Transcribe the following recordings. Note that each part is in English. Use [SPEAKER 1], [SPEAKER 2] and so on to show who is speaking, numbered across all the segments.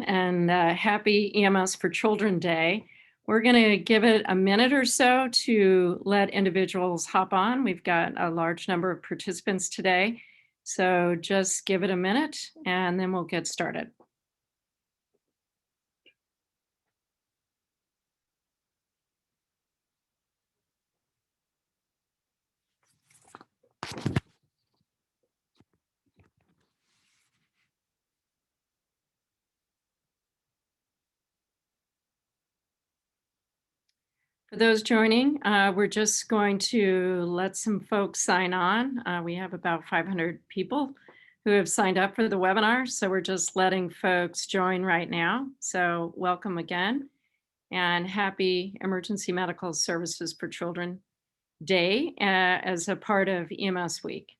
[SPEAKER 1] and happy EMS for Children Day. We're going to give it a minute or so to let individuals hop on. We've got a large number of participants today, so just give it a minute and then we'll get started. For those joining, we're just going to let some folks sign on. We have about 500 people who have signed up for the webinar, so we're just letting folks join right now. So welcome again, and happy Emergency Medical Services for Children Day as a part of EMS Week.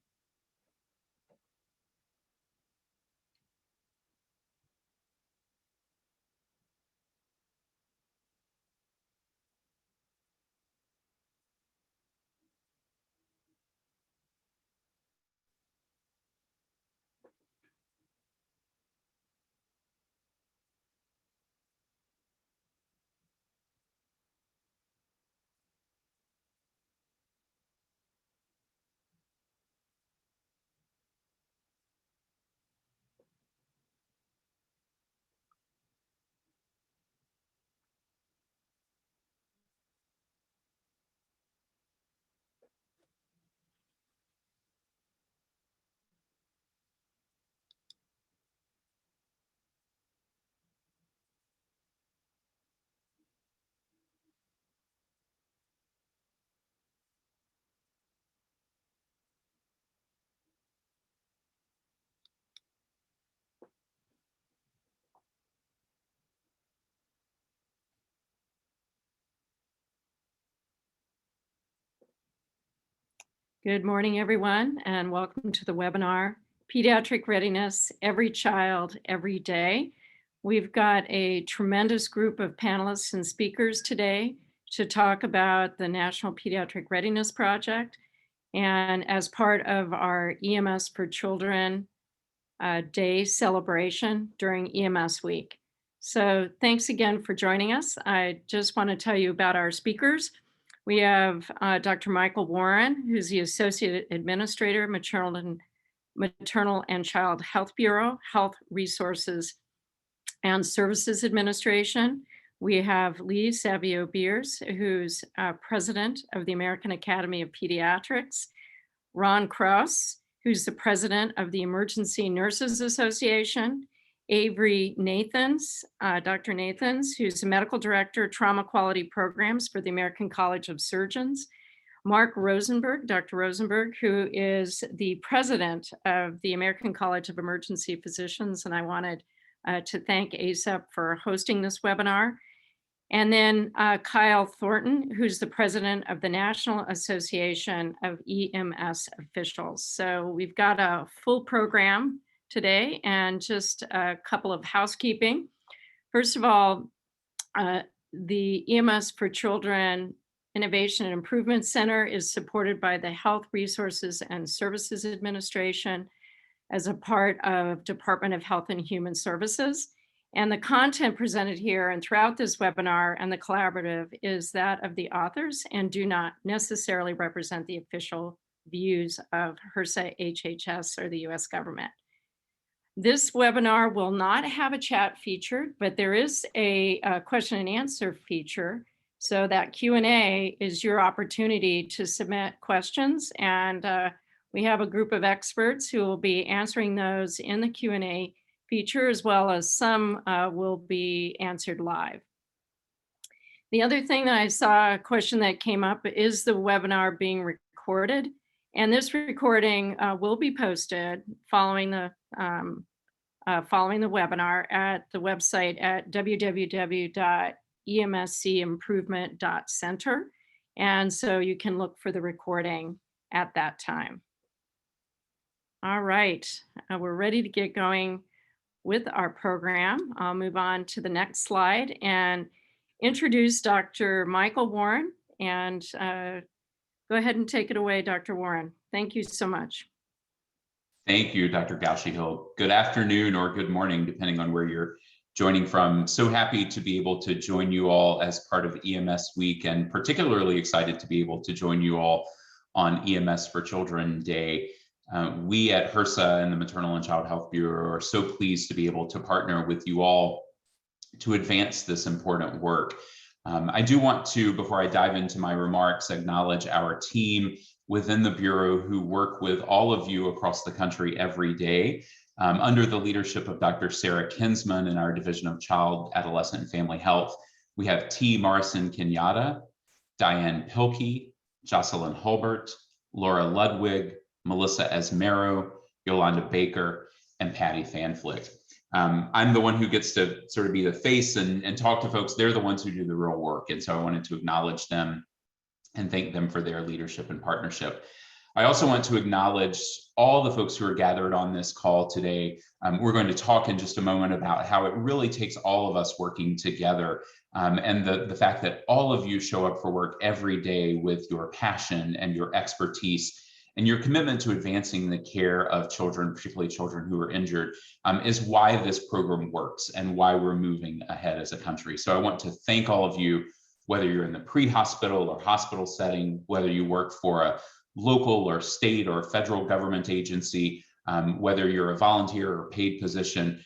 [SPEAKER 1] Good morning, everyone, and welcome to the webinar, Pediatric Readiness, Every Child, Every Day. We've got a tremendous group of panelists and speakers today to talk about the National Pediatric Readiness Project, and as part of our EMS for Children Day celebration during EMS Week. So thanks again for joining us. I just want to tell you about our speakers. We have Dr. Michael Warren, who's the Associate Administrator, Maternal and Child Health Bureau, Health Resources and Services Administration. We have Lee Savio-Beers, who's President of the American Academy of Pediatrics, Ron Krause, who's the President of the Emergency Nurses Association, Avery Nathans, Dr. Nathans, who's the Medical Director, Trauma Quality Programs for the American College of Surgeons, Mark Rosenberg, Dr. Rosenberg, who is the President of the American College of Emergency Physicians, and I wanted to thank ASEP for hosting this webinar. And then Kyle Thornton, who's the President of the National Association of EMS Officials. So we've got a full program today, and just a couple of housekeeping. First of all, the EMS for Children Innovation and Improvement Center is supported by the Health Resources and Services Administration as a part of Department of Health and Human Services. And the content presented here and throughout this webinar and the collaborative is that of the authors and do not necessarily represent the official views of HRSA, HHS, or the US government. This webinar will not have a chat feature, but there is a question and answer feature. So that Q&A is your opportunity to submit questions. And we have a group of experts who will be answering those in the Q&A feature, as well as some will be answered live. The other thing that I saw, a question that came up, is the webinar being recorded? And this recording will be posted following the webinar at the website at www.emscimprovement.center. And so you can look for the recording at that time. All right, we're ready to get going with our program. I'll move on to the next slide and introduce Dr. Michael Warren, and go ahead and take it away, Dr. Warren. Thank you so much.
[SPEAKER 2] Thank you, Dr. Gaushi-Hill. Good afternoon or good morning, depending on where you're joining from. So happy to be able to join you all as part of EMS Week, and particularly excited to be able to join you all on EMS for Children Day. We at HRSA and the Maternal and Child Health Bureau are so pleased to be able to partner with you all to advance this important work. I do want to, before I dive into my remarks, acknowledge our team within the Bureau who work with all of you across the country every day. Under the leadership of Dr. Sarah Kinsman in our Division of Child, Adolescent, and Family Health, we have T. Morrison Kenyatta, Diane Pilkey, Jocelyn Hulbert, Laura Ludwig, Melissa Esmero, Yolanda Baker, and Patty Fanflit. I'm the one who gets to sort of be the face and talk to folks. They're the ones who do the real work. And so I wanted to acknowledge them and thank them for their leadership and partnership. I also want to acknowledge all the folks who are gathered on this call today. We're going to talk in just a moment about how it really takes all of us working together, and the fact that all of you show up for work every day with your passion and your expertise and your commitment to advancing the care of children, particularly children who are injured, is why this program works and why we're moving ahead as a country. So I want to thank all of you, whether you're in the pre-hospital or hospital setting, whether you work for a local or state or federal government agency, whether you're a volunteer or paid position,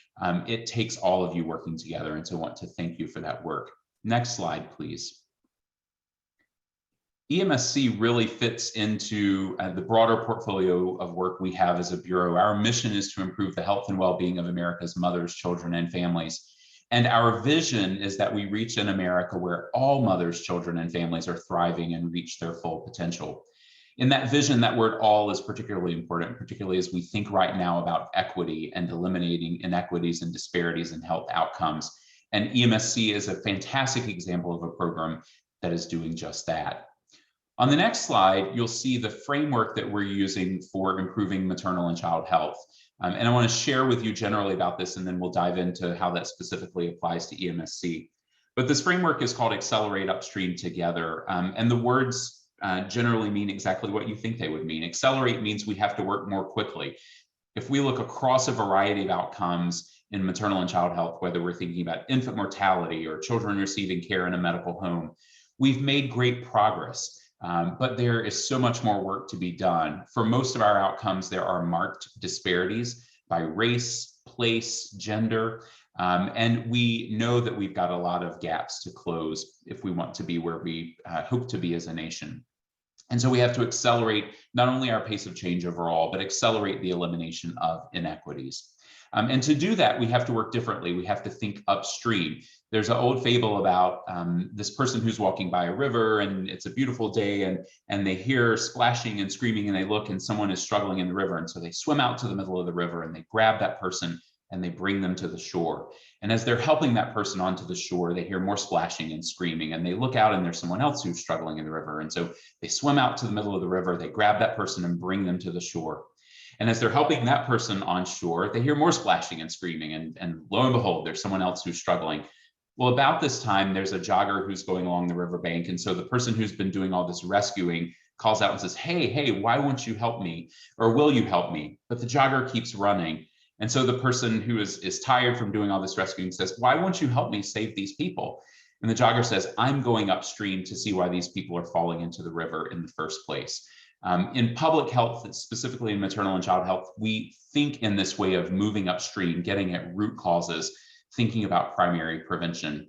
[SPEAKER 2] it takes all of you working together. And so I want to thank you for that work. Next slide, please. EMSC really fits into the broader portfolio of work we have as a Bureau. Our mission is to improve the health and well-being of America's mothers, children, and families. And our vision is that we reach an America where all mothers, children, and families are thriving and reach their full potential. In that vision, that word all is particularly important, particularly as we think right now about equity and eliminating inequities and disparities in health outcomes. And EMSC is a fantastic example of a program that is doing just that. On the next slide, you'll see the framework that we're using for improving maternal and child health. And I want to share with you generally about this, and then we'll dive into how that specifically applies to EMSC. But this framework is called Accelerate Upstream Together. And the words generally mean exactly what you think they would mean. Accelerate means we have to work more quickly. If we look across a variety of outcomes in maternal and child health, whether we're thinking about infant mortality or children receiving care in a medical home, we've made great progress. But there is so much more work to be done. For most of our outcomes, there are marked disparities by race, place, gender, and we know that we've got a lot of gaps to close if we want to be where we hope to be as a nation. And so we have to accelerate not only our pace of change overall, but accelerate the elimination of inequities. And to do that, we have to work differently. We have to think upstream. There's an old fable about this person who's walking by a river, and it's a beautiful day, and they hear splashing and screaming, and they look, and someone is struggling in the river. And so they swim out to the middle of the river, and they grab that person, and they bring them to the shore. And as they're helping that person onto the shore, they hear more splashing and screaming, and they look out, and there's someone else who's struggling in the river. And so they swim out to the middle of the river, they grab that person and bring them to the shore. And as they're helping that person on shore, they hear more splashing and screaming, and lo and behold, there's someone else who's struggling. Well, about this time, there's a jogger who's going along the riverbank, and so the person who's been doing all this rescuing calls out and says, hey, why won't you help me? Or will you help me? But the jogger keeps running. And so the person who is tired from doing all this rescuing says, why won't you help me save these people? And the jogger says, I'm going upstream to see why these people are falling into the river in the first place. In public health, specifically in maternal and child health, we think in this way of moving upstream, getting at root causes, thinking about primary prevention.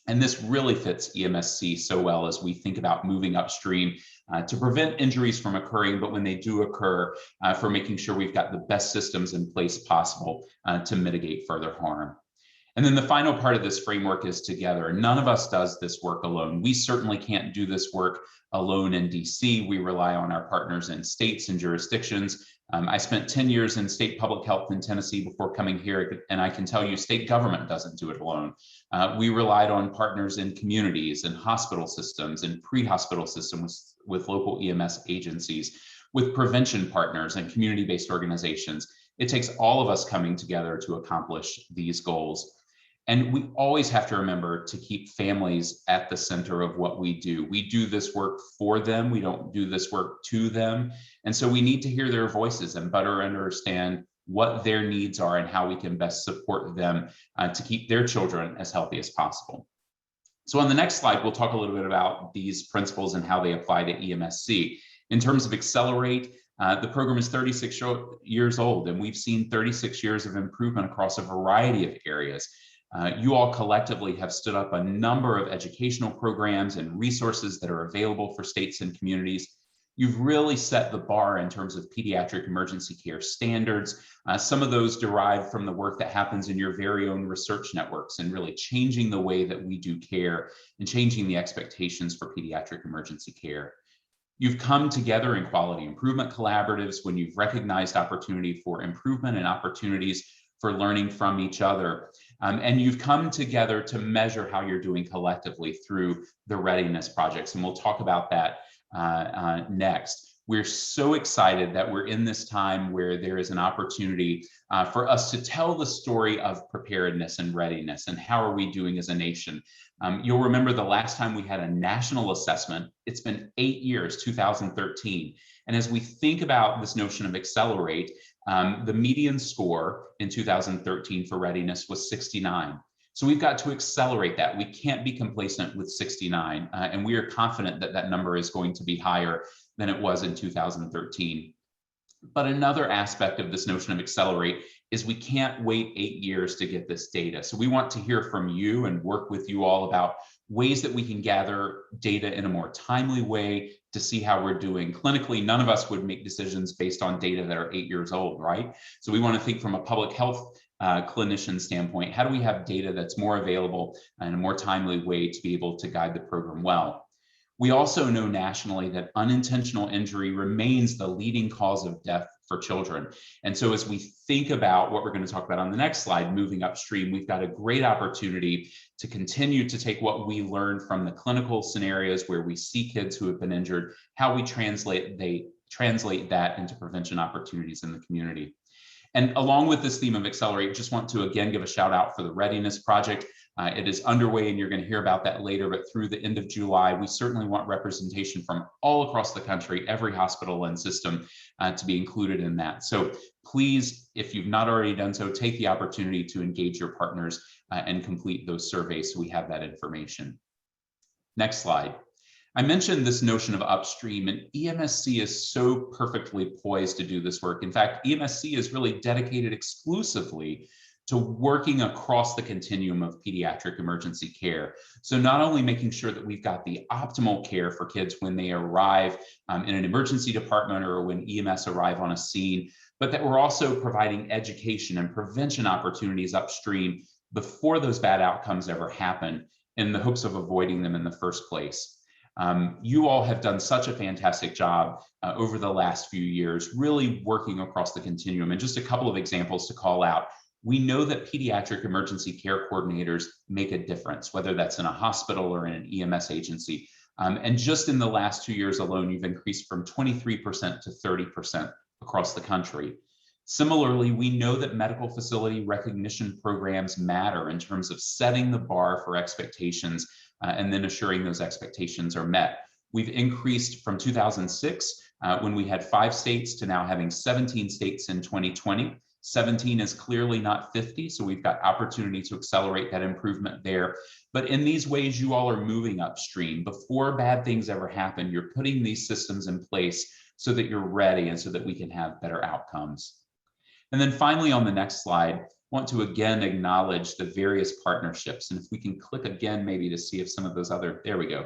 [SPEAKER 2] And this really fits EMSC so well as we think about moving upstream to prevent injuries from occurring, but when they do occur, for making sure we've got the best systems in place possible to mitigate further harm. And then the final part of this framework is together. None of us does this work alone. We certainly can't do this work alone in DC. We rely on our partners in states and jurisdictions. I spent 10 years in state public health in Tennessee before coming here, and I can tell you state government doesn't do it alone. We relied on partners in communities and hospital systems and pre-hospital systems with local EMS agencies, with prevention partners and community-based organizations. It takes all of us coming together to accomplish these goals. And we always have to remember to keep families at the center of what we do. We do this work for them. We don't do this work to them. And so we need to hear their voices and better understand what their needs are and how we can best support them to keep their children as healthy as possible. So on the next slide, we'll talk a little bit about these principles and how they apply to EMSC. In terms of Accelerate, the program is 36 years old, and we've seen 36 years of improvement across a variety of areas. You all collectively have stood up a number of educational programs and resources that are available for states and communities. You've really set the bar in terms of pediatric emergency care standards. Some of those derive from the work that happens in your very own research networks and really changing the way that we do care and changing the expectations for pediatric emergency care. You've come together in quality improvement collaboratives when you've recognized opportunity for improvement and opportunities for learning from each other. And you've come together to measure how you're doing collectively through the readiness projects. And we'll talk about that next. We're so excited that we're in this time where there is an opportunity for us to tell the story of preparedness and readiness and how are we doing as a nation. You'll remember the last time we had a national assessment, it's been 8 years, 2013. And as we think about this notion of Accelerate, the median score in 2013 for readiness was 69. So we've got to accelerate that. We can't be complacent with 69, and we are confident that that number is going to be higher than it was in 2013. But another aspect of this notion of Accelerate is we can't wait 8 years to get this data. So we want to hear from you and work with you all about ways that we can gather data in a more timely way to see how we're doing. Clinically, none of us would make decisions based on data that are 8 years old, right? So we want to think from a public health clinician standpoint, how do we have data that's more available and a more timely way to be able to guide the program well? We also know nationally that unintentional injury remains the leading cause of death for children. And so as we think about what we're going to talk about on the next slide, moving upstream, we've got a great opportunity to continue to take what we learned from the clinical scenarios where we see kids who have been injured, how we translate that into prevention opportunities in the community. And along with this theme of Accelerate, just want to again give a shout out for the Readiness Project. It is underway and you're going to hear about that later, but through the end of July, we certainly want representation from all across the country, every hospital and system to be included in that. So please, if you've not already done so, take the opportunity to engage your partners and complete those surveys so we have that information. Next slide. I mentioned this notion of upstream, and EMSC is so perfectly poised to do this work. In fact, EMSC is really dedicated exclusively to working across the continuum of pediatric emergency care. So not only making sure that we've got the optimal care for kids when they arrive in an emergency department or when EMS arrive on a scene, but that we're also providing education and prevention opportunities upstream before those bad outcomes ever happen in the hopes of avoiding them in the first place. You all have done such a fantastic job over the last few years, really working across the continuum. And just a couple of examples to call out. We know that pediatric emergency care coordinators make a difference, whether that's in a hospital or in an EMS agency. And just in the last 2 years alone, you've increased from 23% to 30% across the country. Similarly, we know that medical facility recognition programs matter in terms of setting the bar for expectations and then assuring those expectations are met. We've increased from 2006, when we had 5 states, to now having 17 states in 2020. 17 is clearly not 50, so we've got opportunity to accelerate that improvement there. But in these ways, you all are moving upstream. Before bad things ever happen, you're putting these systems in place so that you're ready and so that we can have better outcomes. And then finally, on the next slide, I want to again acknowledge the various partnerships. And if we can click again, maybe to see if some of those other, there we go,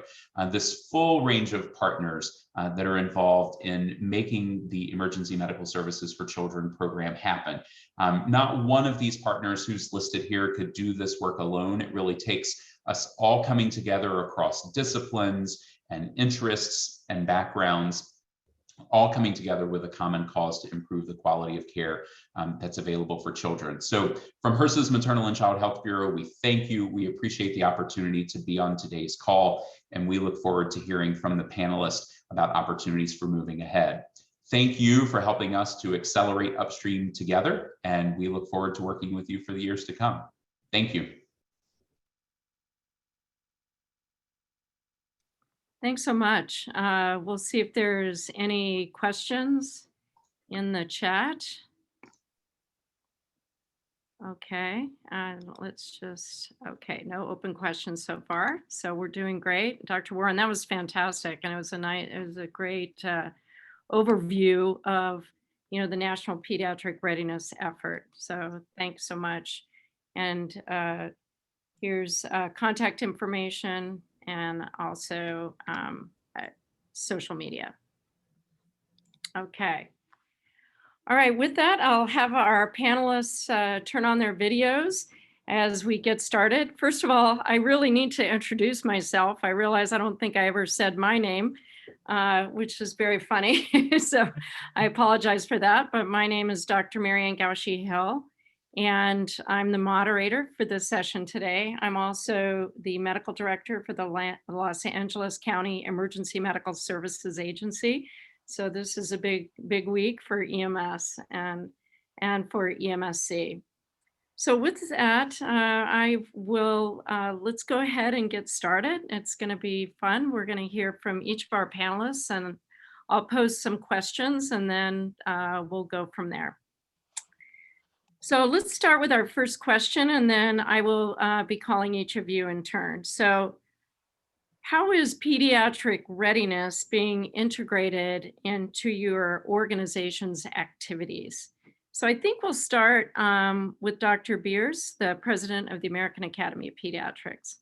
[SPEAKER 2] this full range of partners that are involved in making the Emergency Medical Services for Children program happen. Not one of these partners who's listed here could do this work alone. It really takes us all coming together across disciplines and interests and backgrounds, all coming together with a common cause to improve the quality of care that's available for children. So from HRSA's Maternal and Child Health Bureau, we thank you. We appreciate the opportunity to be on today's call, and we look forward to hearing from the panelists about opportunities for moving ahead. Thank you for helping us to accelerate upstream together, and we look forward to working with you for the years to come. Thank you.
[SPEAKER 1] Thanks so much. We'll see if there's any questions in the chat. Okay, and okay, no open questions so far. So we're doing great. Dr. Warren, that was fantastic. And it was a great overview of, the National Pediatric Readiness effort. So thanks so much. And here's contact information and also social media. Okay. All right, with that, I'll have our panelists turn on their videos as we get started. First of all, I really need to introduce myself. I realize I don't think I ever said my name, which is very funny. So I apologize for that, but my name is Dr. Marianne Gauchy-Hill, and I'm the moderator for this session today. I'm also the medical director for the Los Angeles County Emergency Medical Services Agency. So this is a big week for EMS and for EMSC. So with that, let's go ahead and get started. It's going to be fun. We're going to hear from each of our panelists, and I'll pose some questions, and then we'll go from there. So let's start with our first question, and then I will be calling each of you in turn. So how is pediatric readiness being integrated into your organization's activities? So I think we'll start with Dr. Beers, the president of the American Academy of Pediatrics.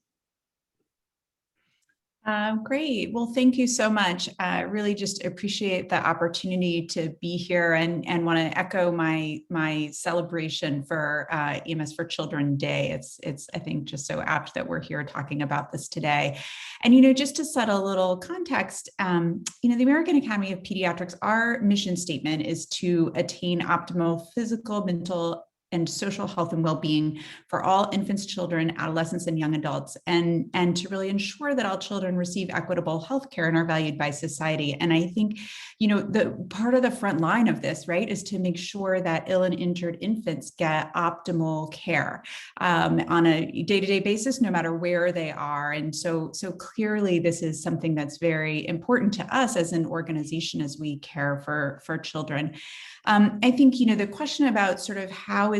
[SPEAKER 3] Great. Well, thank you so much. Really just appreciate the opportunity to be here and want to echo my celebration for EMS for Children Day. It's I think just so apt that we're here talking about this today. And just to set a little context, the American Academy of Pediatrics, our mission statement is to attain optimal physical, mental, and social health and well-being for all infants, children, adolescents, and young adults, and to really ensure that all children receive equitable health care and are valued by society. And I think, the part of the front line of this, right, is to make sure that ill and injured infants get optimal care on a day-to-day basis, no matter where they are. And so clearly, this is something that's very important to us as an organization as we care for children. I think, the question about sort of how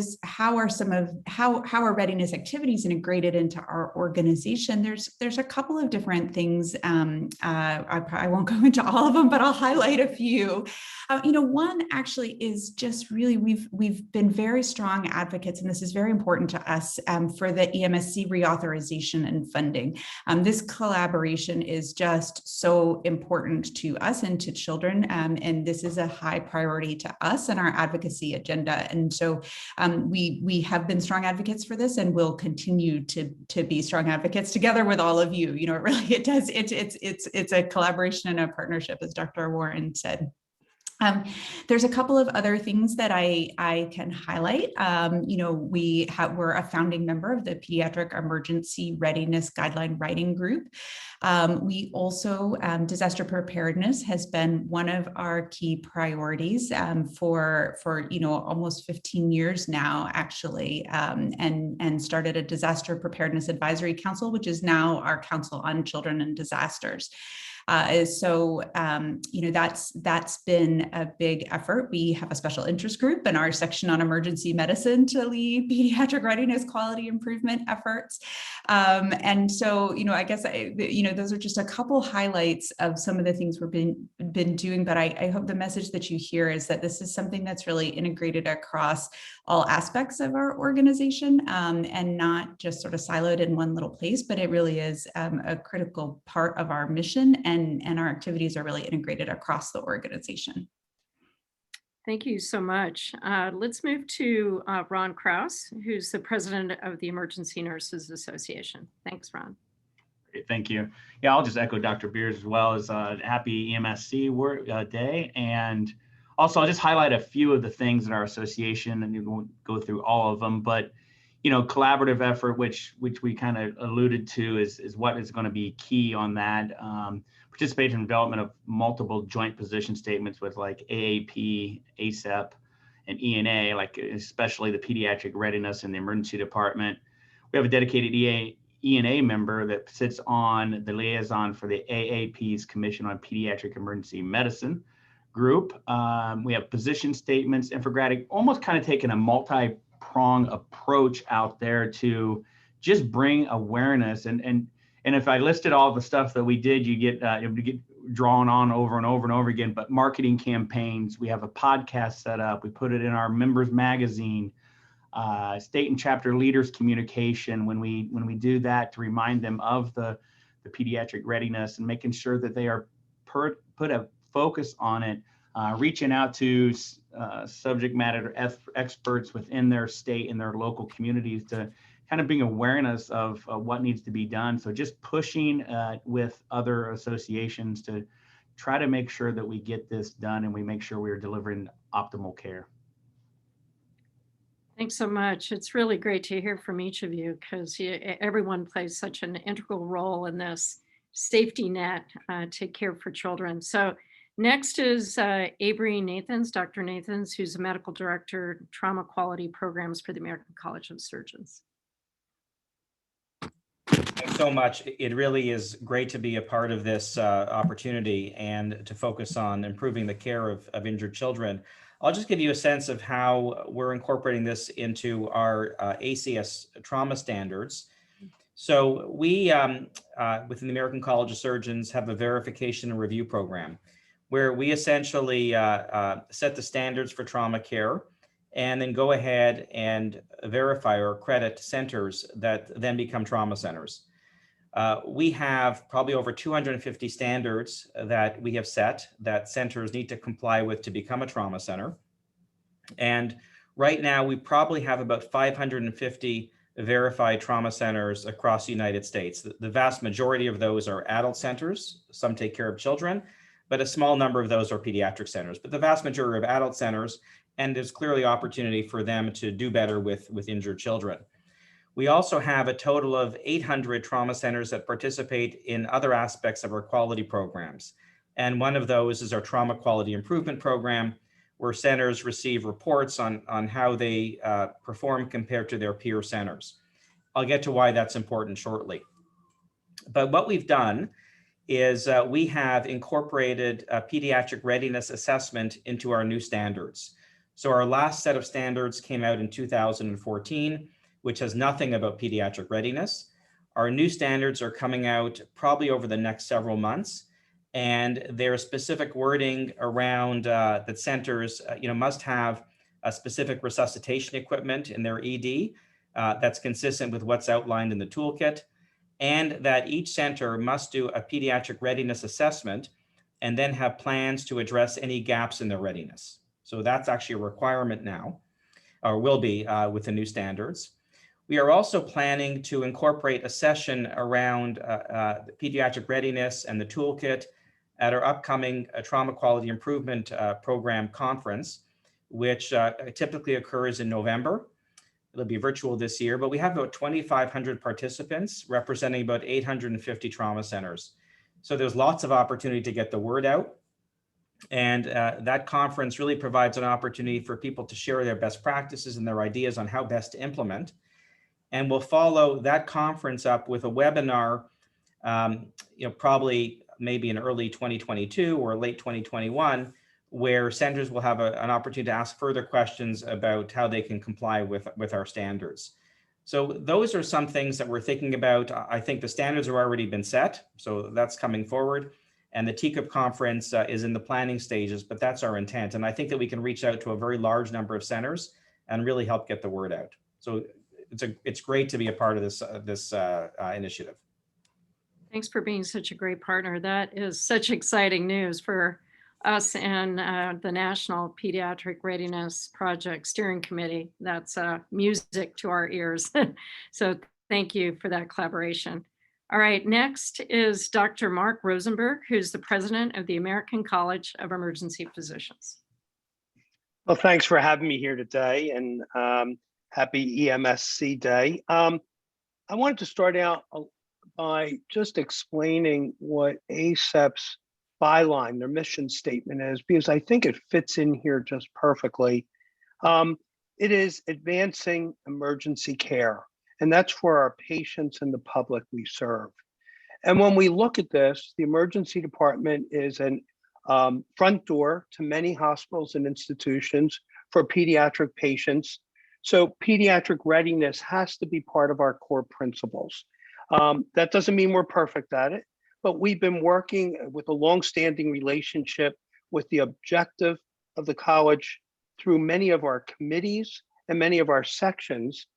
[SPEAKER 3] are readiness activities integrated into our organization, there's a couple of different things. I won't go into all of them, but I'll highlight a few. One actually is just really, we've been very strong advocates, and this is very important to us, for the EMSC reauthorization and funding. This collaboration is just so important to us and to children, and this is a high priority to us and our advocacy agenda. And so we have been strong advocates for this, and will continue to be strong advocates together with all of you. It's a collaboration and a partnership, as Dr. Warren said. There's a couple of other things that I can highlight. We're a founding member of the Pediatric Emergency Readiness Guideline Writing Group. We also, disaster preparedness has been one of our key priorities for almost 15 years now, actually, and started a Disaster Preparedness Advisory Council, which is now our Council on Children and Disasters. That's been a big effort. We have a special interest group in our section on emergency medicine to lead pediatric readiness quality improvement efforts. And so, I guess, those are just a couple highlights of some of the things we've been doing, but I hope the message that you hear is that this is something that's really integrated across all aspects of our organization, and not just sort of siloed in one little place, but it really is a critical part of our mission, and our activities are really integrated across the organization.
[SPEAKER 1] Thank you so much. Let's move to Ron Kraus, who's the president of the Emergency Nurses Association. Thanks, Ron.
[SPEAKER 4] Great, thank you. Yeah, I'll just echo Dr. Beers as well as happy EMSC Day. And also, I'll just highlight a few of the things in our association, and you won't go through all of them, but collaborative effort, which we kind of alluded to, is what is going to be key on that. Participation in development of multiple joint position statements with like AAP, ASEP, and ENA, like especially the pediatric readiness in the emergency department. We have a dedicated ENA member that sits on the liaison for the AAP's Commission on Pediatric Emergency Medicine group. We have position statements, infographic, almost kind of taking a multi-pronged approach out there to just bring awareness. And if I listed all the stuff that we did, you get drawn on over and over and over again. But marketing campaigns, we have a podcast set up. We put it in our members magazine. State and chapter leaders communication, when we do that to remind them of the pediatric readiness and making sure that they are put a focus on it, reaching out to subject matter experts within their state and their local communities to kind of bring awareness of what needs to be done. So just pushing with other associations to try to make sure that we get this done and we make sure we're delivering optimal care.
[SPEAKER 1] Thanks so much. It's really great to hear from each of you because everyone plays such an integral role in this safety net to care for children. So next is Avery Nathans, Dr. Nathans, who's a medical director, trauma quality programs for the American College of Surgeons.
[SPEAKER 5] Thanks so much. It really is great to be a part of this opportunity and to focus on improving the care of injured children. I'll just give you a sense of how we're incorporating this into our ACS trauma standards. So we, within the American College of Surgeons, have a verification and review program where we essentially set the standards for trauma care and then go ahead and verify or accredit centers that then become trauma centers. We have probably over 250 standards that we have set that centers need to comply with to become a trauma center. And right now, we probably have about 550 verified trauma centers across the United States. The vast majority of those are adult centers. Some take care of children, but a small number of those are pediatric centers. But the vast majority of adult centers, and there's clearly opportunity for them to do better with injured children. We also have a total of 800 trauma centers that participate in other aspects of our quality programs. And one of those is our trauma quality improvement program, where centers receive reports on how they perform compared to their peer centers. I'll get to why that's important shortly. But what we've done is we have incorporated a pediatric readiness assessment into our new standards. So our last set of standards came out in 2014, which has nothing about pediatric readiness. Our new standards are coming out probably over the next several months, and there's specific wording around that centers must have a specific resuscitation equipment in their ED that's consistent with what's outlined in the toolkit, and that each center must do a pediatric readiness assessment and then have plans to address any gaps in their readiness. So that's actually a requirement now, or will be with the new standards. We are also planning to incorporate a session around pediatric readiness and the toolkit at our upcoming Trauma Quality Improvement Program conference, which typically occurs in November. It'll be virtual this year, but we have about 2,500 participants representing about 850 trauma centers. So there's lots of opportunity to get the word out. And that conference really provides an opportunity for people to share their best practices and their ideas on how best to implement. And we'll follow that conference up with a webinar, probably maybe in early 2022 or late 2021, where centers will have an opportunity to ask further questions about how they can comply with our standards. So those are some things that we're thinking about. I think the standards have already been set, so that's coming forward. And the TCUP conference is in the planning stages, but that's our intent. And I think that we can reach out to a very large number of centers and really help get the word out. So it's great to be a part of this initiative.
[SPEAKER 1] Thanks for being such a great partner. That is such exciting news for us and the National Pediatric Readiness Project Steering Committee. That's music to our ears. So thank you for that collaboration. All right, next is Dr. Mark Rosenberg, who's the president of the American College of Emergency Physicians.
[SPEAKER 6] Well, thanks for having me here today, and happy EMSC Day. I wanted to start out by just explaining what ASEP's byline, their mission statement is, because I think it fits in here just perfectly. It is advancing emergency care, and that's for our patients and the public we serve. And when we look at this, the emergency department is an front door to many hospitals and institutions for pediatric patients So pediatric readiness has to be part of our core principles. That doesn't mean we're perfect at it, but we've been working with a longstanding relationship with the objective of the college through many of our committees and many of our sections,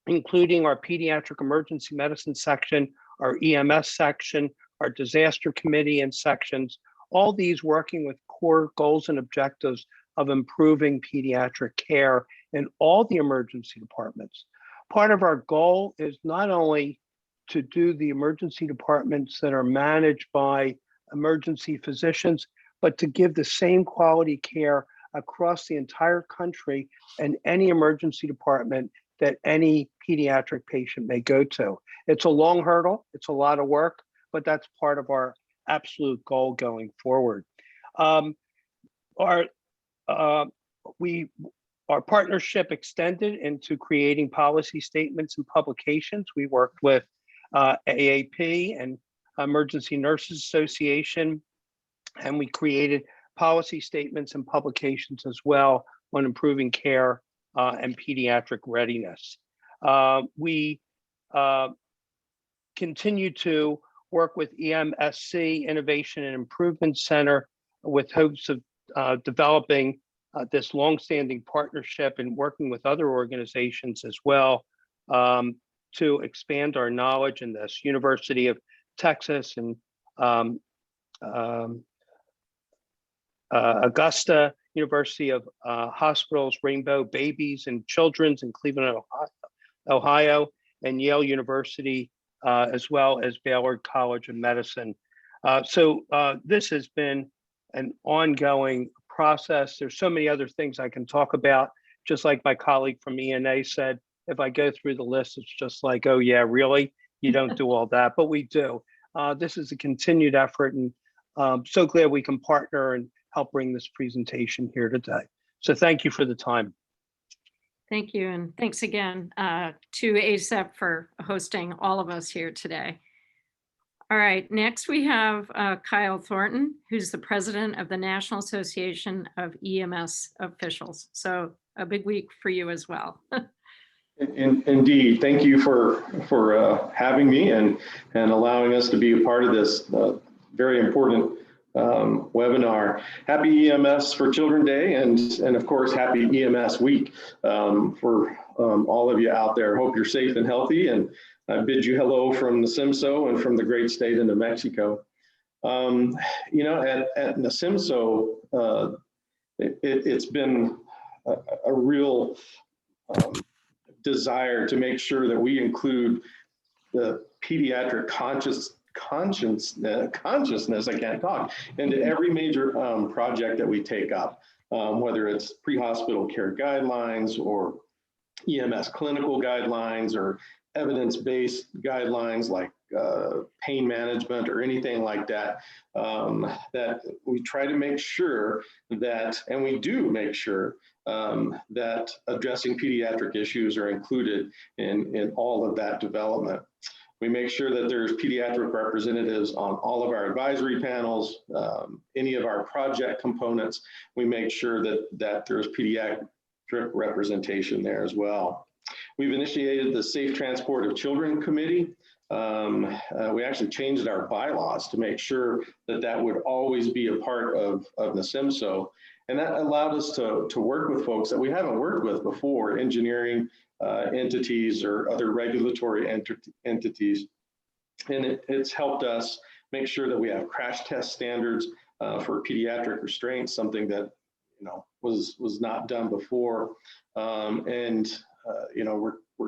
[SPEAKER 6] including our pediatric emergency medicine section, our EMS section, our disaster committee and sections, all these working with core goals and objectives of improving pediatric care in all the emergency departments. Part of our goal is not only to do the emergency departments that are managed by emergency physicians, but to give the same quality care across the entire country and any emergency department that any pediatric patient may go to. It's a long hurdle, it's a lot of work, but that's part of our absolute goal going forward. Our partnership extended into creating policy statements and publications. We worked with AAP and Emergency Nurses Association, and we created policy statements and publications as well on improving care and pediatric readiness. We continue to work with EMSC, Innovation and Improvement Center, with hopes of developing this longstanding partnership and working with other organizations as well to expand our knowledge in this. University of Texas and Augusta, University of Hospitals, Rainbow Babies and Children's in Cleveland, Ohio, and Yale University, as well as Baylor College of Medicine. So this has been an ongoing process. There's so many other things I can talk about. Just like my colleague from ENA said, if I go through the list, it's just like, oh yeah, really? You don't do all that, but we do. This is a continued effort, and so glad we can partner and help bring this presentation here today. So thank you for the time.
[SPEAKER 1] Thank you, and thanks again to ASEP for hosting all of us here today. All right, next we have Kyle Thornton, who's the president of the National Association of EMS Officials. So a big week for you as well.
[SPEAKER 7] Indeed, thank you for having me and allowing us to be a part of this very important webinar. Happy EMS for Children Day, and of course happy EMS Week for all of you out there. Hope you're safe and healthy, and I bid you hello from the SIMSO and from the great state of New Mexico. You know, at the SIMSO, it's been a real desire to make sure that we include the pediatric consciousness, I can't talk, into every major project that we take up, whether it's pre-hospital care guidelines or EMS clinical guidelines or evidence-based guidelines like pain management or anything like that, that we try to make sure that, and we do make sure that addressing pediatric issues are included in all of that development. We make sure that there's pediatric representatives on all of our advisory panels, any of our project components. We make sure that there's pediatric representation there as well. We've initiated the Safe Transport of Children Committee. We actually changed our bylaws to make sure that that would always be a part of the SIMSO. And that allowed us to work with folks that we haven't worked with before, engineering entities or other regulatory entities. And it's helped us make sure that we have crash test standards for pediatric restraints, something that, you know, was not done before. You know, we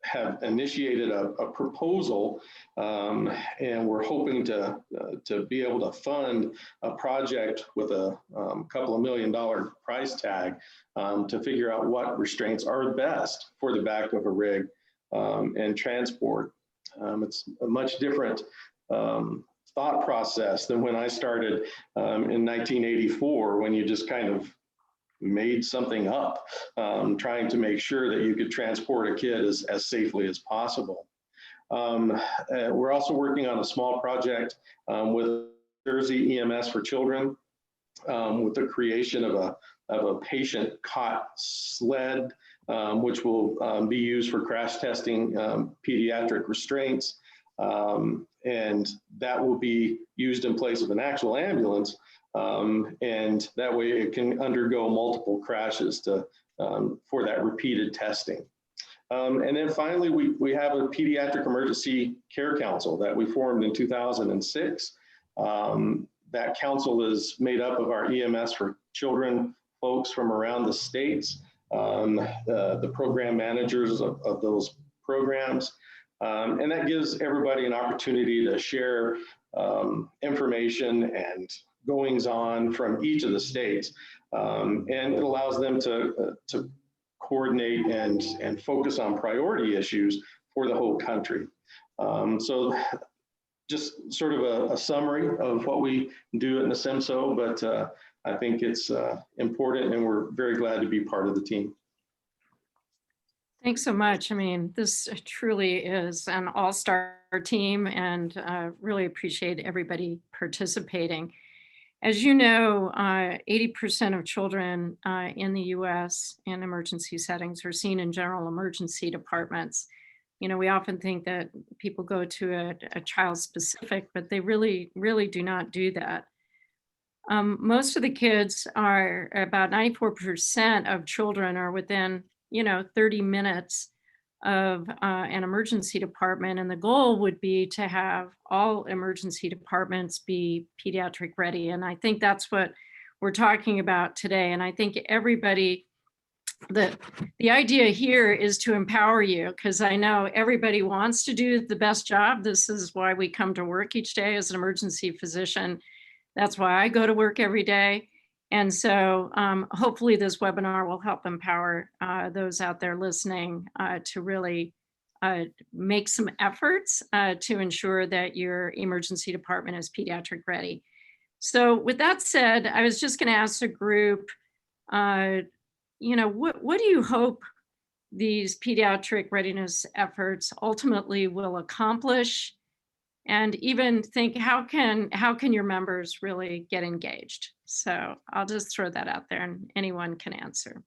[SPEAKER 7] have initiated a proposal, and we're hoping to be able to fund a project with a couple of $1 million price tag to figure out what restraints are best for the back of a rig and transport. It's a much different thought process than when I started in 1984, when you just kind of made something up, trying to make sure that you could transport a kid as safely as possible. We're also working on a small project with Jersey EMS for Children. with the creation of a patient cot sled, which will be used for crash testing pediatric restraints. And that will be used in place of an actual ambulance. And that way it can undergo multiple crashes for that repeated testing. And then finally, we have a Pediatric Emergency Care Council that we formed in 2006. That council is made up of our EMS for Children folks from around the states, the program managers of those programs. And that gives everybody an opportunity to share information and goings on from each of the states. And it allows them to coordinate and focus on priority issues for the whole country. So just sort of a summary of what we do in the SIMSO, but I think it's important and we're very glad to be part of the team.
[SPEAKER 1] Thanks so much. I mean, this truly is an all-star team, and really appreciate everybody participating. As you know, 80% of children in the US in emergency settings are seen in general emergency departments. You know, we often think that people go to a child specific, but they really do not do that. Most of the kids are, about 94% of children are within 30 minutes of an emergency department. And the goal would be to have all emergency departments be pediatric ready. And I think that's what we're talking about today. And I think everybody, the idea here is to empower you, because I know everybody wants to do the best job. This is why we come to work each day as an emergency physician. That's why I go to work every day. And so hopefully this webinar will help empower those out there listening to really make some efforts to ensure that your emergency department is pediatric ready. So with that said, I was just going to ask the group, what do you hope these pediatric readiness efforts ultimately will accomplish? And even think, how can your members really get engaged? So I'll just throw that out there and anyone can answer.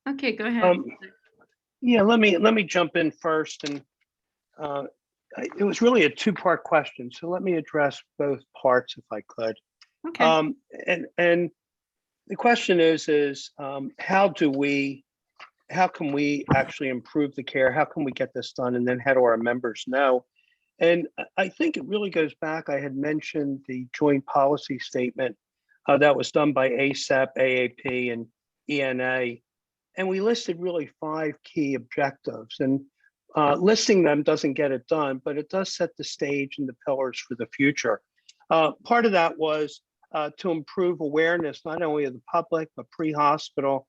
[SPEAKER 1] Okay, go ahead.
[SPEAKER 6] Yeah, let me jump in first. And it was really a two-part question. So let me address both parts if I could.
[SPEAKER 1] Okay.
[SPEAKER 6] And the question is how can we actually improve the care? How can we get this done? And then how do our members know? And I think it really goes back. I had mentioned the joint policy statement that was done by ACEP, AAP, and ENA. And we listed really 5 key objectives. And listing them doesn't get it done, but it does set the stage and the pillars for the future. Part of that was to improve awareness, not only of the public, but pre-hospital,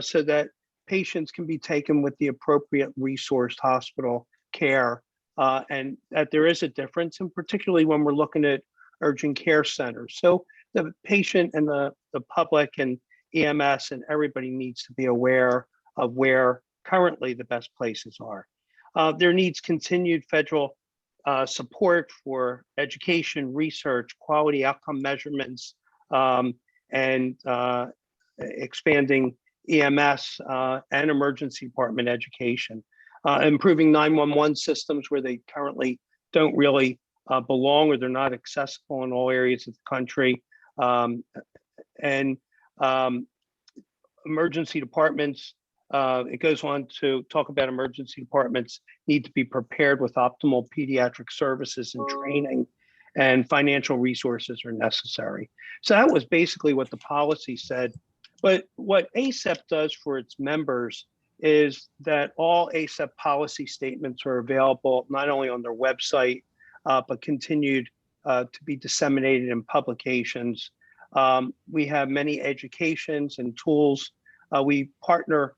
[SPEAKER 6] so that patients can be taken with the appropriate resourced hospital care, and that there is a difference, and particularly when we're looking at urgent care centers. So the patient and the public and EMS and everybody needs to be aware of where currently the best places are. There needs continued federal support for education, research, quality outcome measurements, and expanding EMS and emergency department education, improving 911 systems where they currently don't really belong or they're not accessible in all areas of the country. And emergency departments, it goes on to talk about emergency departments need to be prepared with optimal pediatric services and training, and financial resources are necessary. So that was basically what the policy said. But what ASEP does for its members is that all ASEP policy statements are available not only on their website, but continued to be disseminated in publications. We have many educations and tools. We partner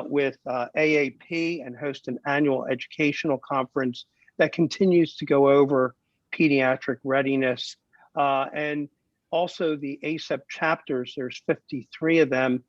[SPEAKER 6] with AAP and host an annual educational conference that continues to go over pediatric readiness. And also the ASEP chapters, there's 53 of them,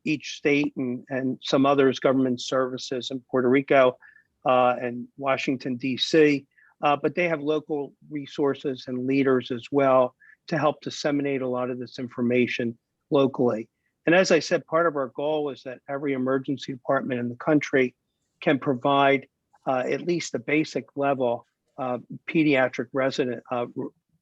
[SPEAKER 6] each state and some others, government services in Puerto Rico and Washington, DC, but they have local resources and leaders as well to help disseminate a lot of this information locally. And as I said, part of our goal is that every emergency department in the country can provide at least a basic level pediatric resident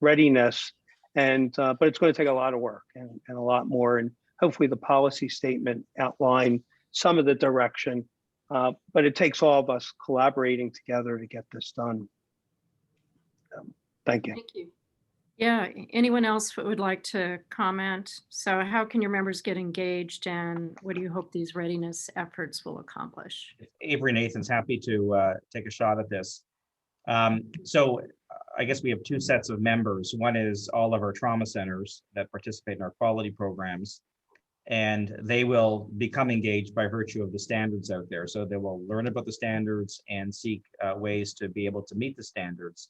[SPEAKER 6] readiness, and but it's going to take a lot of work and a lot more. And hopefully the policy statement outline some of the direction, but it takes all of us collaborating together to get this done. Thank you.
[SPEAKER 1] Thank you. Yeah, anyone else who would like to comment? So how can your members get engaged, and what do you hope these readiness efforts will accomplish?
[SPEAKER 5] Avery Nathan's happy to take a shot at this. So I guess we have two sets of members. One is all of our trauma centers that participate in our quality programs, and they will become engaged by virtue of the standards out there. So they will learn about the standards and seek ways to be able to meet the standards.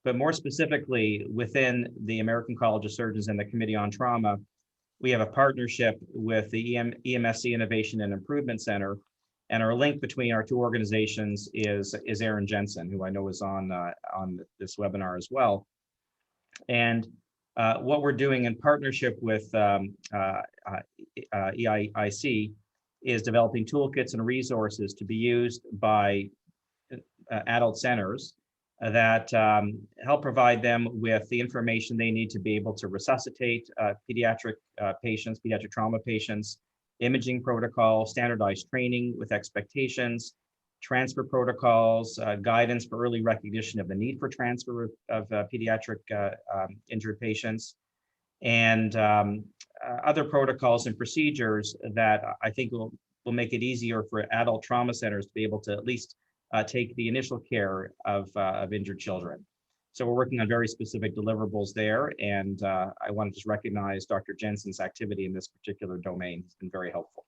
[SPEAKER 5] But more specifically, within the American College of Surgeons and the Committee on Trauma, we have a partnership with the EMSC Innovation and Improvement Center. And our link between our two organizations is Aaron Jensen, who I know is on this webinar as well. And what we're doing in partnership with EIC is developing toolkits and resources to be used by adult centers that help provide them with the information they need to be able to resuscitate pediatric patients, pediatric trauma patients, imaging protocol, standardized training with expectations, transfer protocols, guidance for early recognition of the need for transfer of pediatric injured patients, and other protocols and procedures that I think will make it easier for adult trauma centers to be able to at least take the initial care of injured children. So we're working on very specific deliverables there, and I want to just recognize Dr. Jensen's activity in this particular domain. It's been very helpful.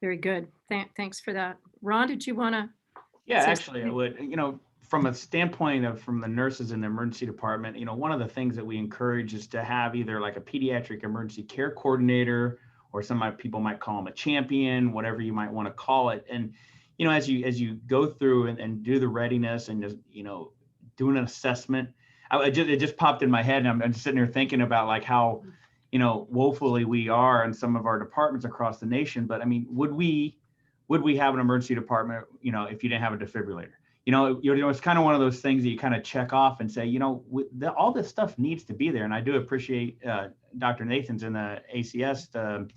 [SPEAKER 1] Very good. Thanks for that. Ron, did you want to?
[SPEAKER 4] Yeah, actually, I would. You know, from a standpoint of from the nurses in the emergency department, you know, one of the things that we encourage is to have either like a pediatric emergency care coordinator, or some people might call them a champion, whatever you might want to call it. And you know, as you go through and do the readiness and just, you know, do an assessment, it just popped in my head, and I'm just sitting here thinking about like how, you know, woefully we are in some of our departments across the nation. But I mean, would we have an emergency department, you know, if you didn't have a defibrillator? You know, it's kind of one of those things that you kind of check off and say, you know, all this stuff needs to be there. And I do appreciate Dr. Nathan's in the ACS,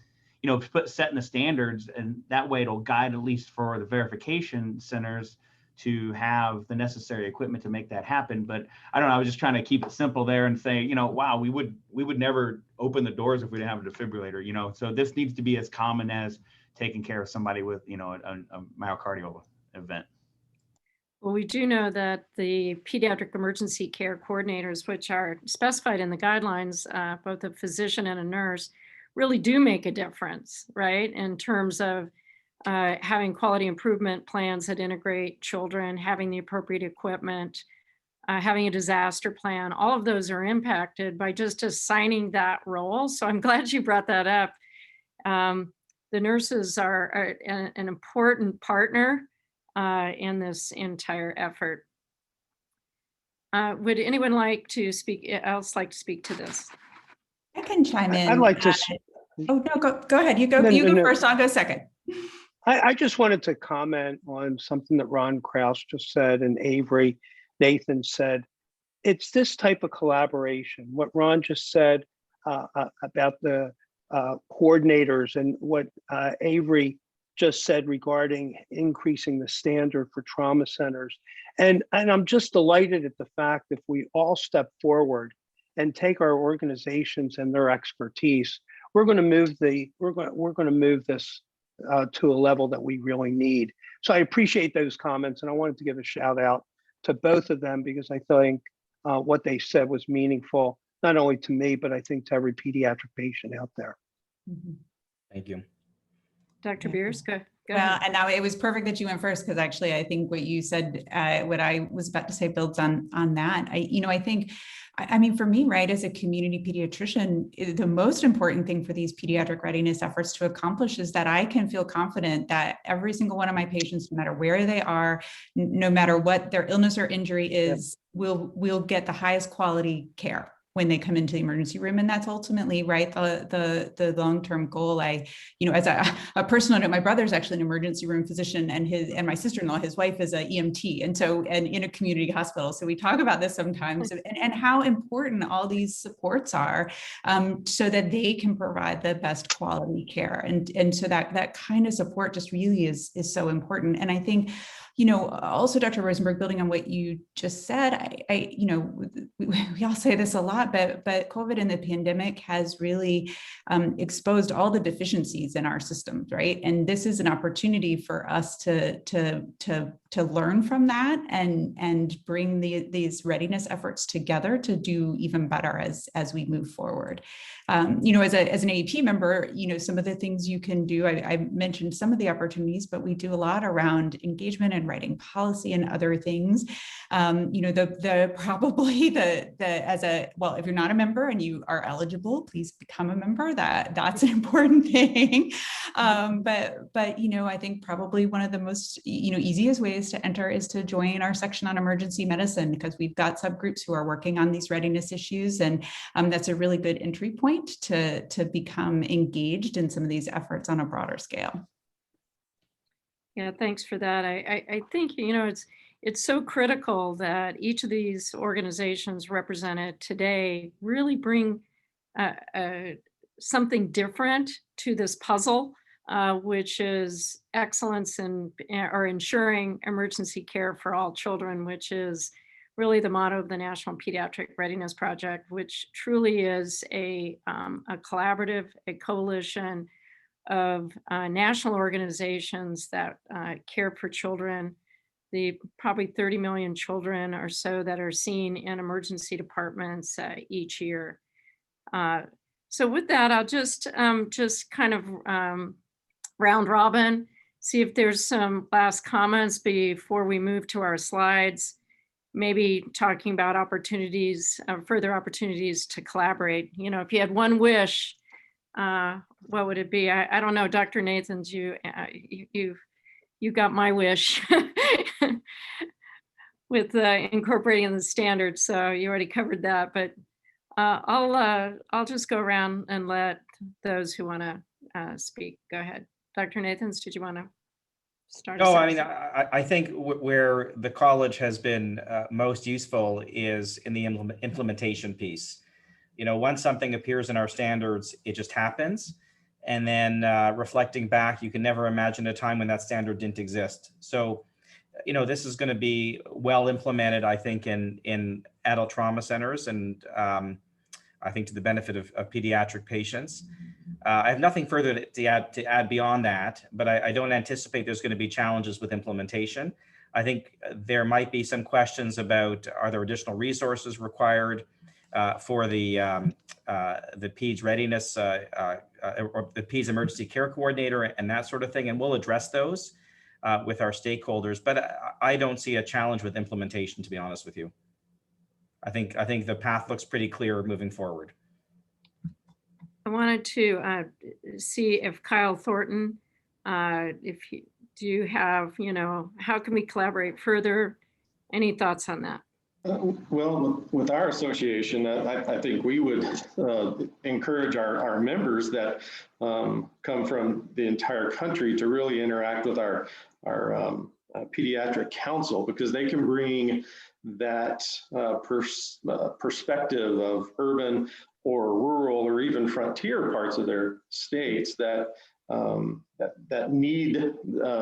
[SPEAKER 4] you know, setting the standards, and that way it'll guide, at least for the verification centers, to have the necessary equipment to make that happen. But I don't know, I was just trying to keep it simple there and say, you know, wow, we would never open the doors if we didn't have a defibrillator, you know. So this needs to be as common as taking care of somebody with, you know, a myocardial event.
[SPEAKER 1] Well, we do know that the pediatric emergency care coordinators, which are specified in the guidelines, both a physician and a nurse, really do make a difference, right? In terms of having quality improvement plans that integrate children, having the appropriate equipment, having a disaster plan. All of those are impacted by just assigning that role. So I'm glad you brought that up. The nurses are an important partner in this entire effort. Would anyone like to speak to this?
[SPEAKER 3] I can chime in.
[SPEAKER 6] I'd like to.
[SPEAKER 3] Oh no, go ahead. You go. No, you go first. I'll go second.
[SPEAKER 6] I just wanted to comment on something that Ron Kraus just said and Avery Nathan said. It's this type of collaboration. What Ron just said about the coordinators, and what Avery just said regarding increasing the standard for trauma centers. And I'm just delighted at the fact if we all step forward and take our organizations and their expertise, we're going to move this to a level that we really need. So I appreciate those comments, and I wanted to give a shout out to both of them, because I think what they said was meaningful, not only to me, but I think to every pediatric patient out there.
[SPEAKER 5] Thank you.
[SPEAKER 1] Dr. Beers, go
[SPEAKER 3] Well,
[SPEAKER 1] ahead.
[SPEAKER 3] and now it was perfect that you went first, because actually I think what you said, what I was about to say builds on that. I think, I mean, for me, right, as a community pediatrician, the most important thing for these pediatric readiness efforts to accomplish is that I can feel confident that every single one of my patients, no matter where they are, no matter what their illness or injury is, will get the highest quality care when they come into the emergency room. And that's ultimately, right, the long-term goal. As a personal note, my brother's actually an emergency room physician, and my sister-in-law, his wife, is a EMT, and in a community hospital. So we talk about this sometimes, and how important all these supports are, so that they can provide the best quality care. And so that kind of support just really is so important. And I think, also, Dr. Rosenberg, building on what you just said, we all say this a lot, but COVID and the pandemic has really exposed all the deficiencies in our systems, right? And this is an opportunity for us to learn from that and bring these readiness efforts together to do even better as we move forward. As an AEP member, some of the things you can do, I mentioned some of the opportunities, but we do a lot around engagement and writing policy and other things. If you're not a member and you are eligible, please become a member. That's an important thing. But I think probably one of the most, easiest ways to enter is to join our section on emergency medicine, because we've got subgroups who are working on these readiness issues. And that's a really good entry point to become engaged in some of these efforts on a broader scale.
[SPEAKER 1] Yeah, thanks for that. I think, it's so critical that each of these organizations represented today really bring something different to this puzzle, which is excellence in or ensuring emergency care for all children, which is really the motto of the National Pediatric Readiness Project, which truly is a collaborative, a coalition of national organizations that care for children, the probably 30 million children or so that are seen in emergency departments each year. So with that, I'll just kind of round robin, see if there's some last comments before we move to our slides, maybe talking about opportunities, further opportunities to collaborate. If you had one wish, what would it be? I don't know, Dr. Nathans, you got my wish with incorporating the standards, so you already covered that. But I'll just go around and let those who want to speak go ahead. Dr. Nathans, did you want to start?
[SPEAKER 5] No, I mean, I think where the college has been most useful is in the implementation piece. Once something appears in our standards, it just happens. And then reflecting back, you can never imagine a time when that standard didn't exist. So, this is going to be well implemented, I think, in adult trauma centers, and I think to the benefit of pediatric patients. I have nothing further to add beyond that, but I don't anticipate there's going to be challenges with implementation. I think there might be some questions about, are there additional resources required for the Peds Readiness or the Peds Emergency Care Coordinator and that sort of thing, and we'll address those with our stakeholders. But I don't see a challenge with implementation, to be honest with you. I think the path looks pretty clear moving forward.
[SPEAKER 1] I wanted to see if Kyle Thornton, do you have, how can we collaborate further? Any thoughts on that?
[SPEAKER 7] Well, with our association, I think we would encourage our members that come from the entire country to really interact with our pediatric council, because they can bring that perspective of urban or rural or even frontier parts of their states that need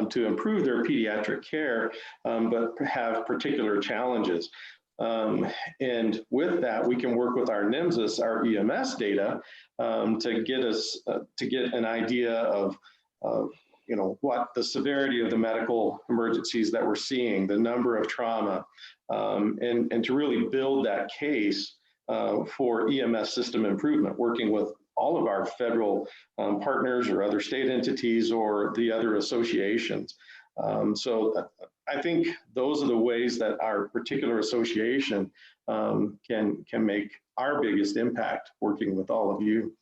[SPEAKER 7] to improve their pediatric care, but have particular challenges. And with that, we can work with our NIMSS, our EMS data, to get an idea of what the severity of the medical emergencies that we're seeing, the number of trauma, and to really build that case for EMS system improvement, working with all of our federal partners or other state entities or the other associations. So I think those are the ways that our particular association can make our biggest impact working with all of you.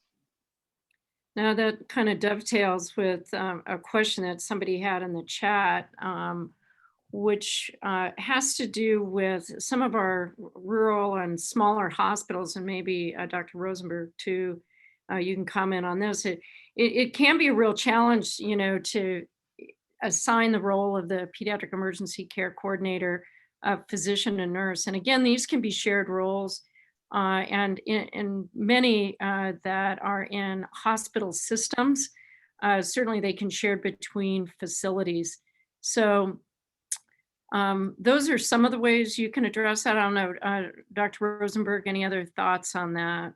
[SPEAKER 1] Now that kind of dovetails with a question that somebody had in the chat, which has to do with some of our rural and smaller hospitals, and maybe Dr. Rosenberg too, you can comment on this. It can be a real challenge, you know, to assign the role of the pediatric emergency care coordinator, physician and nurse. And again, these can be shared roles. And in many that are in hospital systems, certainly they can share between facilities. So those are some of the ways you can address that. I don't know, Dr. Rosenberg, any other thoughts on that?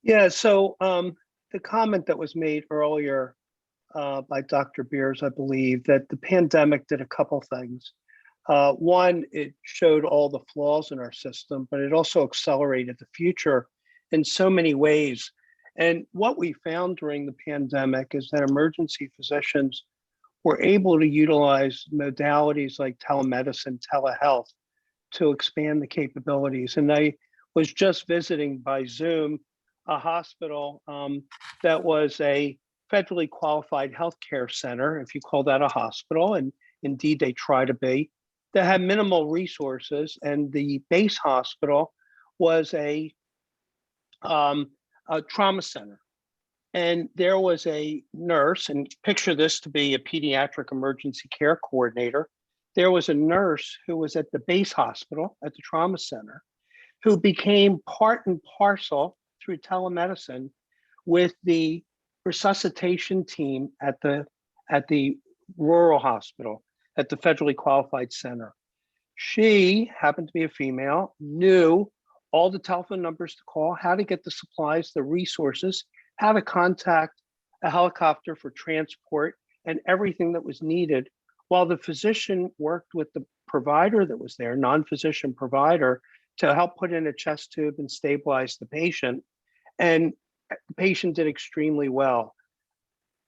[SPEAKER 6] Yeah, so the comment that was made earlier by Dr. Beers, I believe, that the pandemic did a couple things. One, it showed all the flaws in our system, but it also accelerated the future in so many ways. And what we found during the pandemic is that emergency physicians were able to utilize modalities like telemedicine, telehealth to expand the capabilities. And I was just visiting by Zoom a hospital that was a federally qualified healthcare center, if you call that a hospital, and indeed they try to be, that had minimal resources. And the base hospital was a trauma center. And there was a nurse, and picture this to be a pediatric emergency care coordinator. There was a nurse who was at the base hospital at the trauma center who became part and parcel through telemedicine with the resuscitation team at the rural hospital, at the federally qualified center. She happened to be a female, knew all the telephone numbers to call, how to get the supplies, the resources, how to contact a helicopter for transport, and everything that was needed, while the physician worked with the provider that was there, non-physician provider, to help put in a chest tube and stabilize the patient. And the patient did extremely well.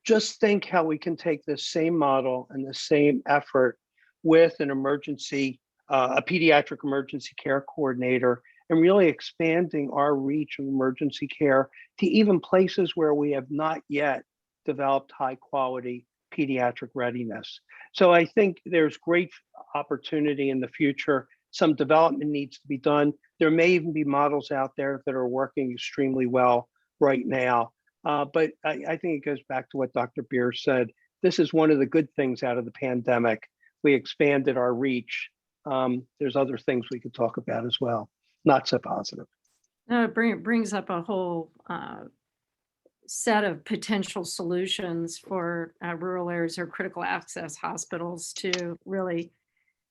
[SPEAKER 6] Just think how we can take this same model and the same effort with an emergency, a pediatric emergency care coordinator, and really expanding our reach of emergency care to even places where we have not yet developed high quality pediatric readiness. So I think there's great opportunity in the future. Some development needs to be done. There may even be models out there that are working extremely well right now. But I think it goes back to what Dr. Beers said. This is one of the good things out of the pandemic. We expanded our reach. There's other things we could talk about as well. Not so positive.
[SPEAKER 1] No, it brings up a whole set of potential solutions for rural areas or critical access hospitals to really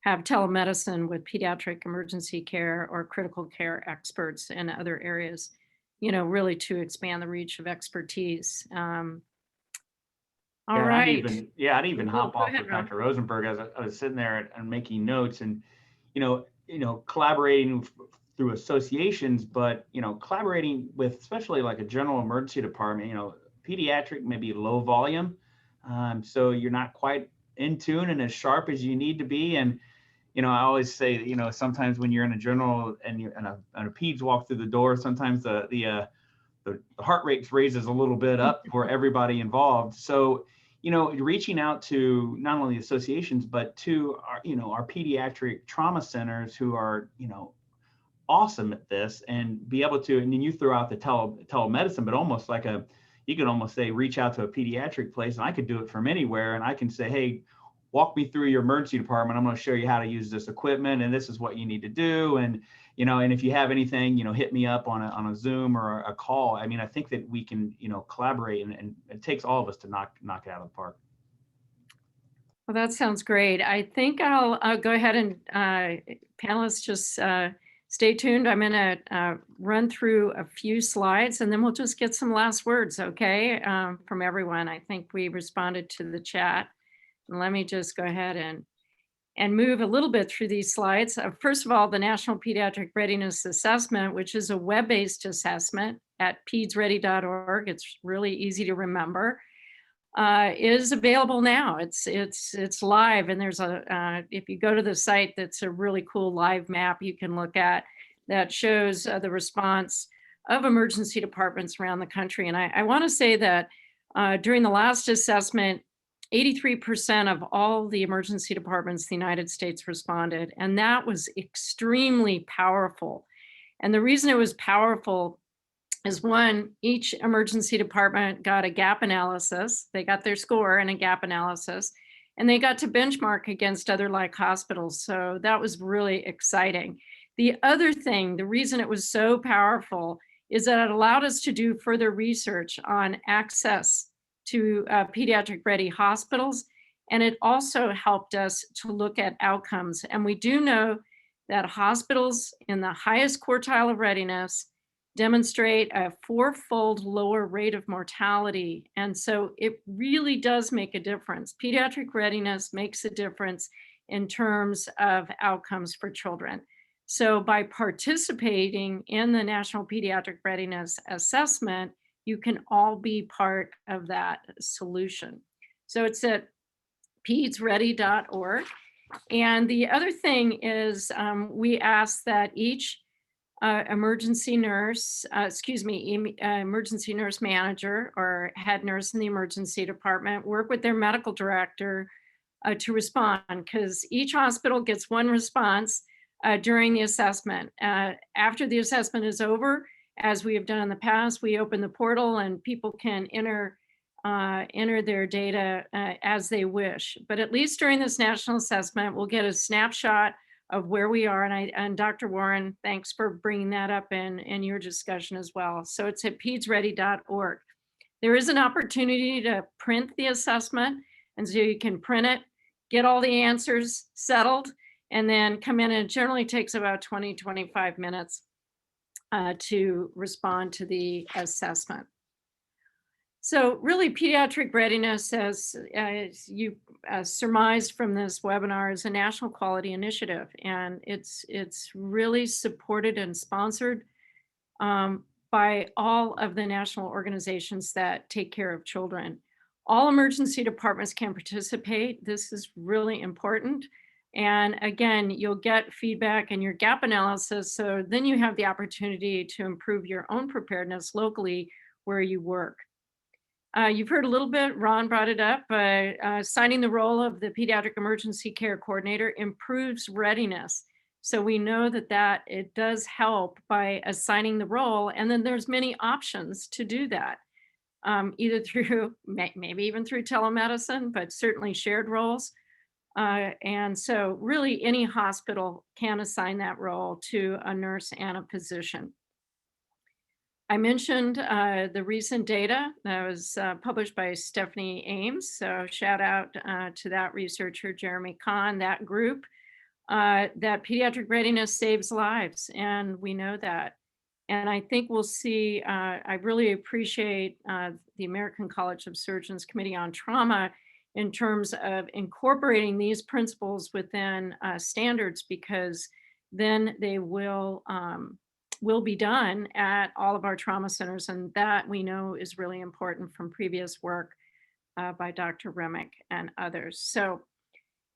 [SPEAKER 1] have telemedicine with pediatric emergency care or critical care experts in other areas, you know, really to expand the reach of expertise. All right.
[SPEAKER 4] I'd even hop off
[SPEAKER 1] ahead,
[SPEAKER 4] with Dr. Rosenberg as I was sitting there and making notes, and you know, collaborating through associations, but collaborating with especially like a general emergency department. You know, pediatric maybe low volume, so you're not quite in tune and as sharp as you need to be. And I always say, sometimes when you're in a general and a peds walk through the door, sometimes the heart rate raises a little bit up for everybody involved. So, reaching out to not only associations, but to our pediatric trauma centers who are, awesome at this, and be able to, and then you throw out the telemedicine, but almost like you could almost say, reach out to a pediatric place, and I could do it from anywhere. And I can say, hey, walk me through your emergency department. I'm going to show you how to use this equipment, and this is what you need to do. And, and if you have anything, hit me up on a Zoom or a call. I mean, I think that we can, collaborate, and it takes all of us to knock it out of the park.
[SPEAKER 1] Well, that sounds great. I think I'll go ahead and panelists just stay tuned. I'm going to run through a few slides, and then we'll just get some last words, okay, from everyone. I think we responded to the chat. And let me just go ahead and and move a little bit through these slides. First of all, the National Pediatric Readiness Assessment, which is a web-based assessment at pedsready.org. It's really easy to remember. Is available now. It's live, and there's a if you go to the site, that's a really cool live map you can look at that shows the response of emergency departments around the country. And I want to say that during the last assessment, 83% of all the emergency departments in the United States responded, and that was extremely powerful. And the reason it was powerful is, one, each emergency department got a gap analysis. They got their score and a gap analysis, and they got to benchmark against other like hospitals. So that was really exciting. The other thing, the reason it was so powerful is that it allowed us to do further research on access to pediatric ready hospitals. And it also helped us to look at outcomes. And we do know that hospitals in the highest quartile of readiness demonstrate a 4-fold lower rate of mortality. And so it really does make a difference. Pediatric readiness makes a difference in terms of outcomes for children. So by participating in the National Pediatric Readiness Assessment, you can all be part of that solution. So it's at pedsready.org. And the other thing is we ask that each emergency nurse manager or head nurse in the emergency department work with their medical director to respond, because each hospital gets one response during the assessment. After the assessment is over, as we have done in the past, we open the portal and people can enter their data as they wish. But at least during this national assessment, we'll get a snapshot of where we are. And Dr. Warren, thanks for bringing that up in your discussion as well. So it's at pedsready.org. There is an opportunity to print the assessment. And so you can print it, get all the answers settled, and then come in. And it generally takes about 20-25 minutes to respond to the assessment. So really, pediatric readiness, as you surmised from this webinar, is a national quality initiative, and it's really supported and sponsored by all of the national organizations that take care of children. All emergency departments can participate. This is really important. And again, you'll get feedback in your gap analysis, so then you have the opportunity to improve your own preparedness locally where you work. You've heard a little bit, Ron brought it up, signing the role of the Pediatric Emergency Care Coordinator improves readiness. So we know that it does help by assigning the role, and then there's many options to do that, either through, maybe even through telemedicine, but certainly shared roles. And so really any hospital can assign that role to a nurse and a physician. I mentioned the recent data that was published by Stephanie Ames. So shout out to that researcher, Jeremy Kahn, that group, that pediatric readiness saves lives. And we know that. And I think we'll see, I really appreciate the American College of Surgeons Committee on Trauma in terms of incorporating these principles within standards, because then they will be done at all of our trauma centers. And that we know is really important from previous work by Dr. Remick and others. So,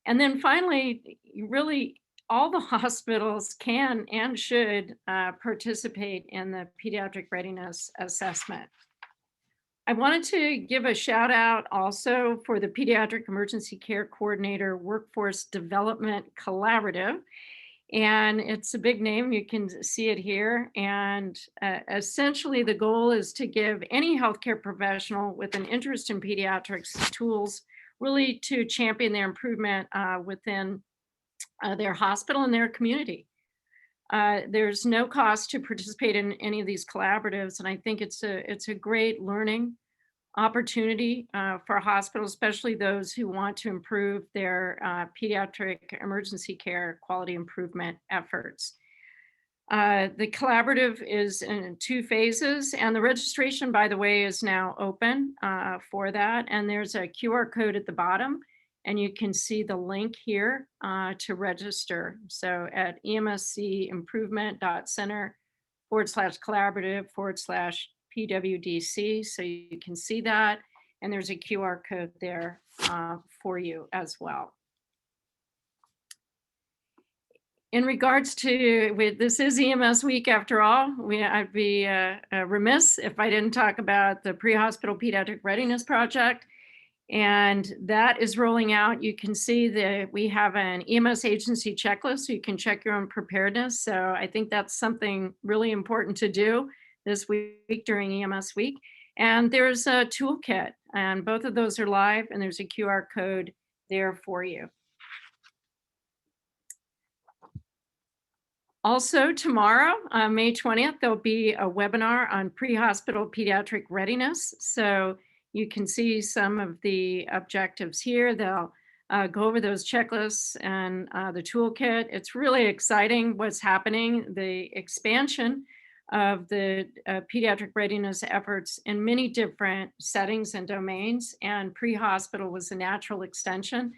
[SPEAKER 1] and then finally, really all the hospitals can and should participate in the pediatric readiness assessment. I wanted to give a shout out also for the Pediatric Emergency Care Coordinator Workforce Development Collaborative. And it's a big name, you can see it here. And essentially the goal is to give any healthcare professional with an interest in pediatrics tools really to champion their improvement within their hospital and their community. There's no cost to participate in any of these collaboratives. And I think it's a great learning opportunity for hospitals, especially those who want to improve their pediatric emergency care quality improvement efforts. The collaborative is in 2 phases, and the registration, by the way, is now open for that. And there's a QR code at the bottom. and you can see the link here to register. So at emscimprovement.center/collaborative/PWDC. So you can see that, and there's a QR code there for you as well. In regards to, this is EMS week after all, I'd be remiss if I didn't talk about the Pre-Hospital Pediatric Readiness Project. And that is rolling out. You can see that we have an EMS agency checklist, so you can check your own preparedness. So I think that's something really important to do this week during EMS week. And there's a toolkit, and both of those are live, and there's a QR code there for you. Also tomorrow, May 20th, there'll be a webinar on pre-hospital pediatric readiness. So you can see some of the objectives here. They'll go over those checklists and the toolkit. It's really exciting what's happening, the expansion of the pediatric readiness efforts in many different settings and domains, and pre-hospital was a natural extension.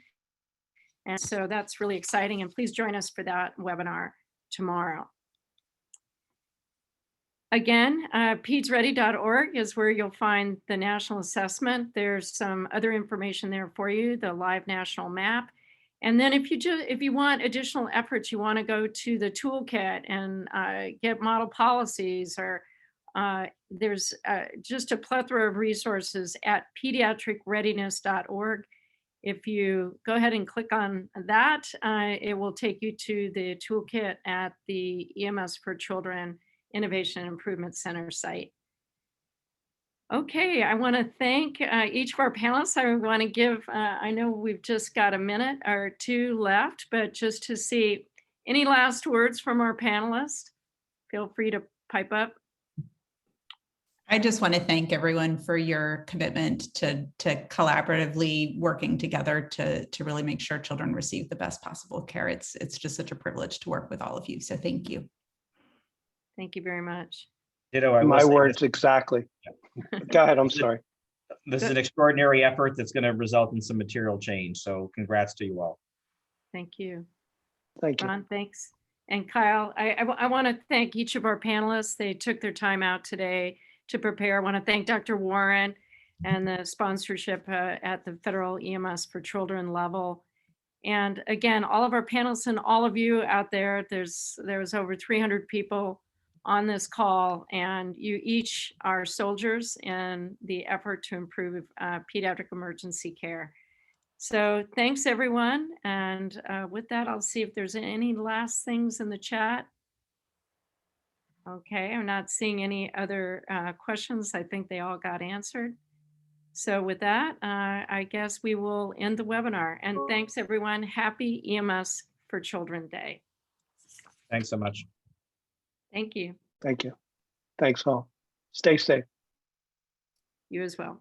[SPEAKER 1] And so that's really exciting, and please join us for that webinar tomorrow. Again, pedsready.org is where you'll find the national assessment. There's some other information there for you, the live national map. And then if you want additional efforts, you want to go to the toolkit and get model policies, or there's just a plethora of resources at pediatricreadiness.org. If you go ahead and click on that, it will take you to the toolkit at the EMS for Children Innovation and Improvement Center site. Okay, I want to thank each of our panelists. I want to give, I know we've just got a minute or two left, but just to see any last words from our panelists, feel free to pipe up.
[SPEAKER 3] I just want to thank everyone for your commitment to collaboratively working together to really make sure children receive the best possible care. It's just such a privilege to work with all of you. So thank you.
[SPEAKER 1] Thank you very much.
[SPEAKER 5] Ditto,
[SPEAKER 6] My words, exactly. Go ahead, I'm sorry.
[SPEAKER 5] This is an extraordinary effort that's going to result in some material change. So congrats to you all.
[SPEAKER 1] Thank you.
[SPEAKER 6] Thank you.
[SPEAKER 1] Ron, thanks. And Kyle, I want to thank each of our panelists. They took their time out today to prepare. I want to thank Dr. Warren and the sponsorship at the federal EMS for Children level. And again, all of our panelists and all of you out there, there's over 300 people on this call, and you each are soldiers in the effort to improve pediatric emergency care. So thanks everyone. And with that, I'll see if there's any last things in the chat. Okay, I'm not seeing any other questions. I think they all got answered. So with that, I guess we will end the webinar. And thanks everyone. Happy EMS for Children Day.
[SPEAKER 5] Thanks so much.
[SPEAKER 1] Thank you.
[SPEAKER 6] Thank you. Thanks all. Stay safe.
[SPEAKER 1] You as well.